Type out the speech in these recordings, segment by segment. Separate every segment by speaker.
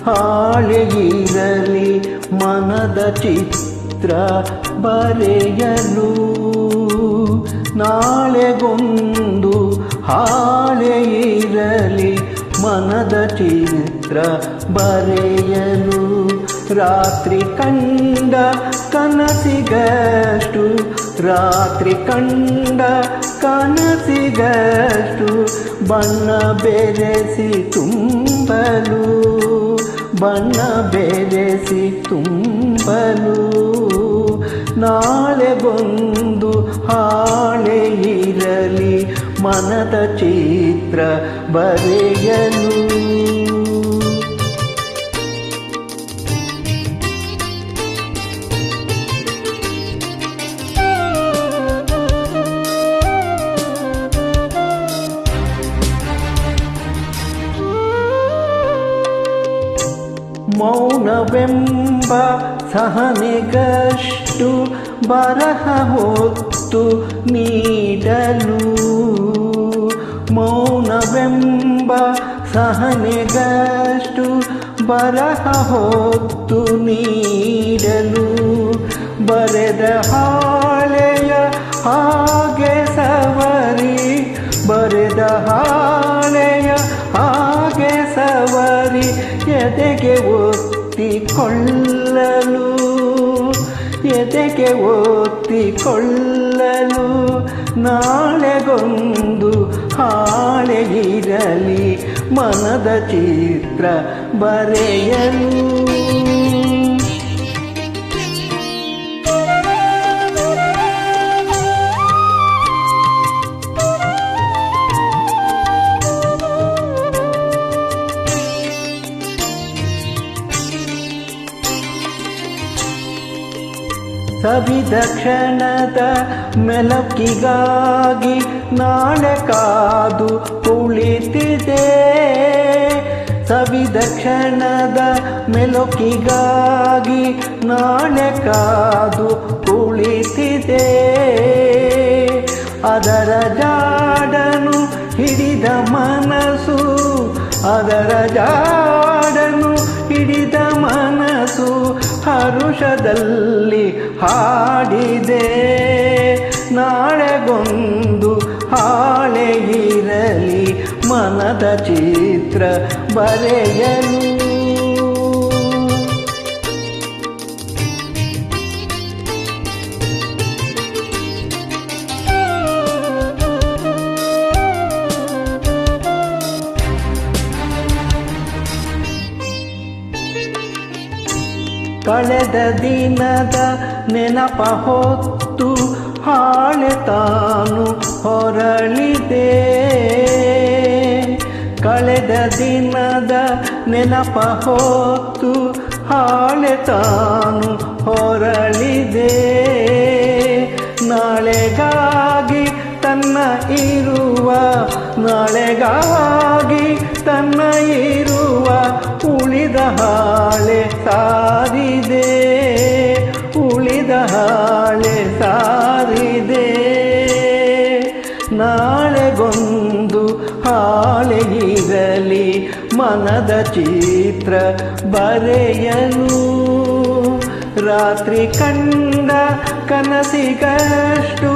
Speaker 1: ಹಾಳೆಯಿರಲಿ ಮನದ ಚಿತ್ರ ಬರೆಯಲು. ನಾಳೆಗೊಂದು ಹಾಳೆಯಿರಲಿ ಮನದ ಚಿತ್ರ ಬರೆಯಲು. ರಾತ್ರಿ ಕಂಡ ಕನಸಿಗಷ್ಟು, ರಾತ್ರಿ ಕಂಡ ಕನಸಿಗಷ್ಟು ಬಣ್ಣ ಬೆರೆಸಿ ತುಂಬಲು, ಬಣ್ಣ ಬೆರೆಸಿ ತುಂಬಲು. ನಾಳೆಗೊಂದು ಹಾಳೆಯಿರಲಿ ಮನದ ಚಿತ್ರ ಬರೆಯಲು. ಮೌನವೆಂಬ ಸಹನೆಗಷ್ಟು ಬರಹ ಹೊತ್ತು ನೀಡಲು. ಮೌನವೆಂಬ ಸಹನೆಗಷ್ಟು ಬರಹ ಹೊತ್ತು ನೀಡಲು. ಬರೆದ ಹಾಳೆಯ ಹಾಗೆ ಸವರಿ, ಬರೆದ ಹಾಳೆಯ ಹಾಗೆ ಸವರಿ ಎದೆಗೆ ಒತ್ತಿಕೊಳ್ಳಲು, ಎದೆಗೆ ಒತ್ತಿಕೊಳ್ಳಲು. ನಾಳೆಗೊಂದು ಹಾಳೆಯಿರಲಿ ಮನದ ಚಿತ್ರ ಬರೆಯಲು. ಸವಿದ ಕ್ಷಣದ ಮೆಲುಕಿಗಾಗಿ ನಾಳೆ ಕಾದು ಕುಳಿತಿದೆ. ಸವಿದ ಕ್ಷಣದ ಮೆಲುಕಿಗಾಗಿ ನಾಳೆ ಕಾದು ಕುಳಿತಿದೆ. ಅದರ ಜಾಡನು ಹಿಡಿದ ಮನಸ್ಸು, ಅದರ ಜಾಡನು ಹಿಡಿದ ಮನಸ್ಸು ಹರುಷದಲ್ಲಿ ಹಾಡಿದೆ. ನಾಳೆಗೊಂದು ಹಾಳೆಯಿರಲಿ ಮನದ ಚಿತ್ರ ಬರೆಯಲು. ಕಳೆದ ದಿನದ ನೆನಪ ಹೊತ್ತು ಹಾಳೆ ತಾನು ಹೊರಳಿದೆ. ಕಳೆದ ದಿನದ ನೆನಪ ಹೊತ್ತು ಹಾಳೆ ತಾನು ಹೊರಳಿದೆ. ನಾಳೆಗಾಗಿ ತನ್ನ ಇರುವ, ನಾಳೆಗಾಗಿ ತನ್ನ ಇರುವ ಉಳಿದ ಹಾಳೆ ಸಾರಿದೆ, ಉಳಿದ ಹಾಳೆ ಸಾರಿದೆ. ನಾಳೆಗೊಂದು ಹಾಳೆಯಿರಲಿ ಮನದ ಚಿತ್ರ ಬರೆಯಲು. ರಾತ್ರಿ ಕಂಡ ಕನಸಿಗಷ್ಟು,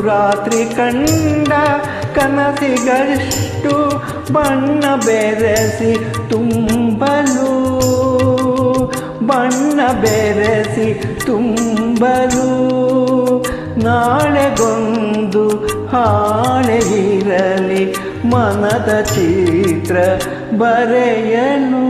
Speaker 1: ರಾತ್ರಿ ಕಂಡ ಕನಸಿಗಷ್ಟು ಬಣ್ಣ ಬೆರೆಸಿ ತುಂಬಲು, ಬಣ್ಣ ಬೆರೆಸಿ ತುಂಬಲು. ನಾಳೆಗೊಂದು ಹಾಳೆಯಿರಲಿ ಮನದ ಚಿತ್ರ ಬರೆಯಲು.